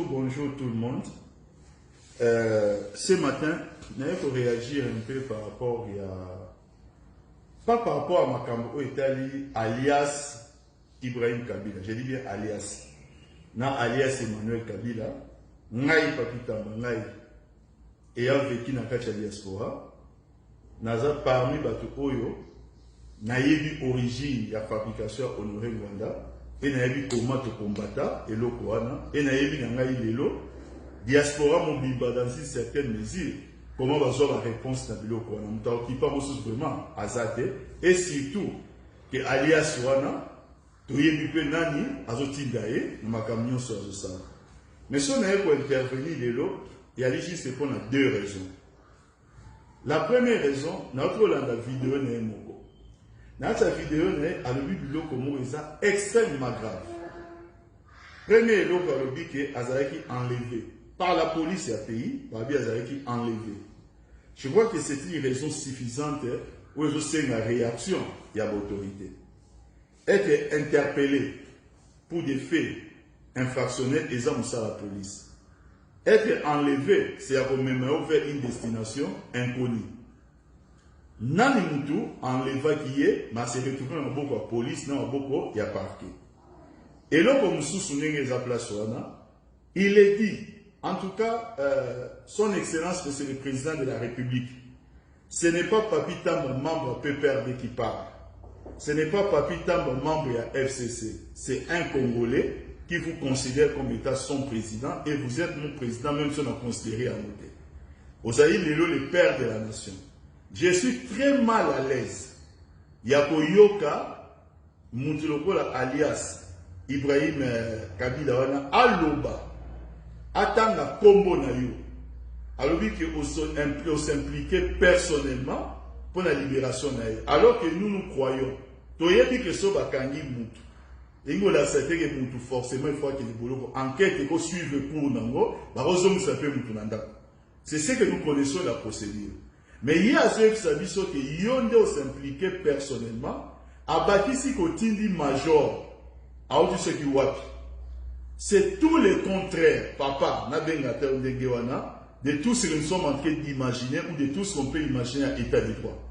Bonjour tout le monde. Ce matin, il faut réagir un peu par rapport pas par rapport à Makambo Itali, alias Ibrahim Kabila. Je dis bien alias. Non, alias Emmanuel Kabila. Ngai Papita Ngai. Ayant vécu dans la diaspora. Naza parmi Batu Oyo. Naïbi origine de la fabrication honoré Rwanda. Et naïbi comment te combattre. Et l'Okoana. Et naïbi Ngai Lelo. Diaspora Mobimba dans une certaine mesure. Comment va avoir la réponse dans le Okoana. Nous t'occupons vraiment à Zate. Et surtout, que alias Wana, Toyebi pe nani, azotindae, na makamnyon sur ça. Mais si on a pour intervenir Lelo, il y a juste pour deux raisons. La première raison, notre la vidéo n'est moko. Notre vidéo n'est à l'objet du lot comme ça extrêmement grave. Premier lot à l'objet que Azaraki enlevé par la police à pays, par bien Azaraki enlevé. Je crois que c'est une raison suffisante où je sais ma réaction il y a l'autorité. Être interpellé pour des faits infractionnels et ça la police. Être enlevé, c'est à même vers une destination inconnue. Nani Moutou, enleva qui est, mais c'est retrouvé dans beaucoup de police, dans beaucoup il y a parquet. Et là, comme nous souvenons place, il est dit, en tout cas, son excellence, que c'est le président de la République. Ce n'est pas Papi Tambo, membre PPRD qui parle. Ce n'est pas Papi Tambo, membre de la FCC. C'est un Congolais qui vous considère comme état son président et vous êtes mon président, même si on a considéré à noter. Vous avez le père de la nation. Je suis très mal à l'aise. Yako Yoka, Moutilokola alias Ibrahim Kabila wana aloba atanga kombo na yo. Alors qu'on s'impliquait personnellement pour la libération na yo. Alors que nous croyons. Toyebi que so bakangi mutu. Ingo la c'était que mutu forcément il faut que les boulot enquête et qu'on suive le cours nango, ba rozom s'appelle mutu nanda. C'est ce que nous connaissons la procédure. Mais il y a ceux qui savent que Yonde s'impliquait personnellement, à Bakisi Kotindi Major, à Otiseki Wapi. C'est tout le contraire, papa, Nabengata Ndegewana, de tout ce que nous sommes en train d'imaginer ou de tout ce qu'on peut imaginer à l'état de droit.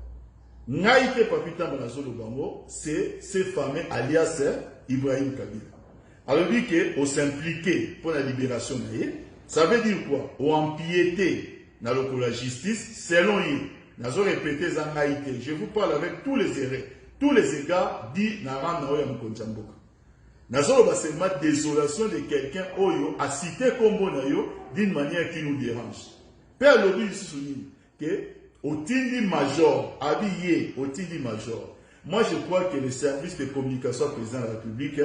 Naïke Papita Manazolo Bango, c'est ce fameux alias Ibrahim Kabila. Alors, dit qu'on s'impliquait pour la libération, ça veut dire quoi? On empiétait dans la justice, selon lui, nous avons répété ça. Je vous parle avec tous les erreurs, tous les égards, dit Naran Naoya Mkonjamboka. Nous avons seulement désolation de quelqu'un Oyo a cité Kombo Nayo d'une manière qui nous dérange. Père Lobi ici souligne que au Tindi Major, habillé au Tindi Major, moi je crois que le service de communication président de la République,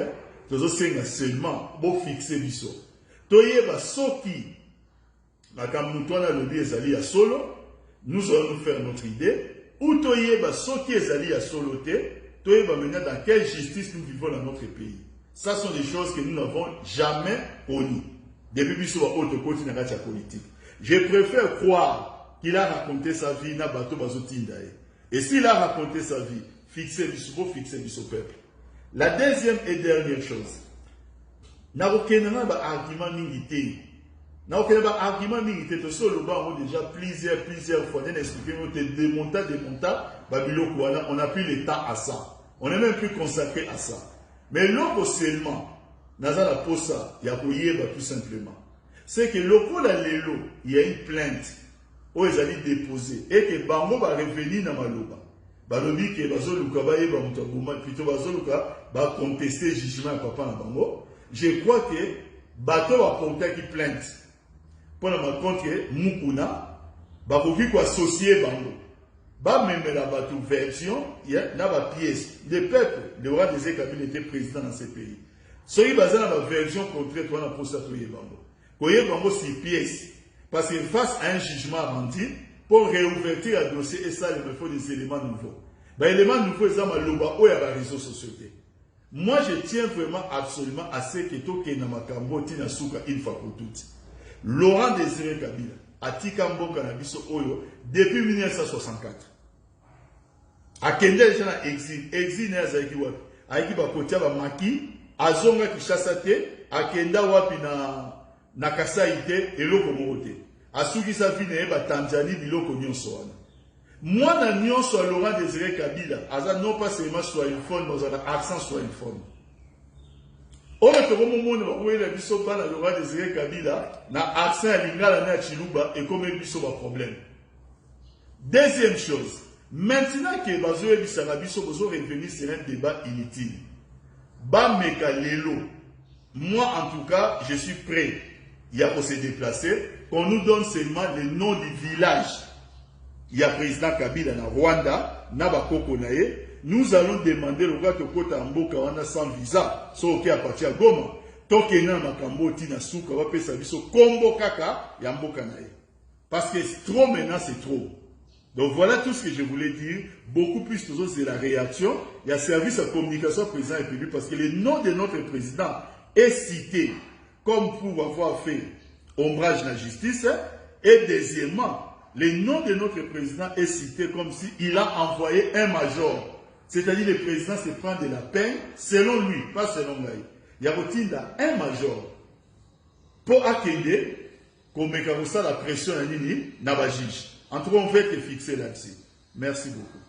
nous avons seulement pour fixer l'issue. Toye ba soki. Nous allons nous faire notre idée. Ou toyeba soki ezali à soloté, toyeba maintenant dans quelle justice nous vivons dans notre pays. Ça sont des choses que nous n'avons jamais connues. Depuis que nous sommes autre côté dans la politique. Je préfère croire qu'il a raconté sa vie na bateau bazotindae. Et s'il a raconté sa vie, fixer du peuple. La deuxième et dernière chose. N'a aucun argument militaire. N'a aucun argument militaire. Déjà plusieurs fois, démonta, on n'a plus le temps à ça. On n'est même plus consacré à ça. Mais l'autre seulement, dans la posa, il y a tout simplement. C'est que l'autre, il y a une plainte où ils allaient déposer. Et que Bango va revenir dans Maloba. Balobi que Bazoluka va va contester le jugement à Papa Bango. Je crois que Bato va porter qui plainte. Pour la contre Mukuna, Bakoki ko associé Bango. Ba même la Bato version, il y a la pièce. Le peuple, le roi des Kabila était président dans ce pays. Soyi bazana la version contraire toi na posa toye Bango. Koye Bango c'est pièce. Parce que face à un jugement rendu, pour réouvertir le dossier, et ça, il me faut des éléments nouveaux. Les éléments nouveaux, ils ont loba ou il y a les réseaux sociaux. Moi, je tiens vraiment absolument à ce que tout le monde ait une fois pour toutes. Laurent Désiré Kabila, à Tikambo Kanabiso Oyo, depuis 1964. À Kendel, j'ai un exil, à Ekiba Kotia, Maki, à Zonga Kishasate, à Kenda Wapina, na Kasai te eloko moko te. Asukisa fine ba Tanzanie biloko nyonso wana. Mwana nyonso Laurent Désiré Kabila aza non pas seulement swahiliphone mais aza accent swahiliphone. Oyo tokomomona bakoyela biso bana Laurent Désiré Kabila na accent ya Lingala na Chiluba ekomi biso ba problème. Deuxième chose, maintenant que bazoye bisaka biso bozo revenir sur un débat inutile. Ba meka lelo. Moi en tout cas, je suis prêt. Il y a pour se déplacer, qu'on nous donne seulement le nom du village. Il y a président Kabila na Rwanda, na bakoko na ye. Nous allons demander le gars Tokota Mboka wana sans visa, so qui appartient à Goma. Tokena makambo tina suka va pesa biso kombo kaka ya mboka na ye. Parce que trop maintenant c'est trop. Donc voilà tout ce que je voulais dire. Beaucoup plus de choses, c'est la réaction. Il y a service à communication président et public parce que le nom de notre président est cité comme pour avoir fait ombrage de la justice. Et deuxièmement, le nom de notre président est cité comme s'il a envoyé un major. C'est-à-dire le président se prend de la peine, selon lui, pas selon moi. Il y a un major. Pour accueillir, comme la pression à Nini, n'a pas juge. En tout cas, on va être fixé là-dessus. Merci beaucoup.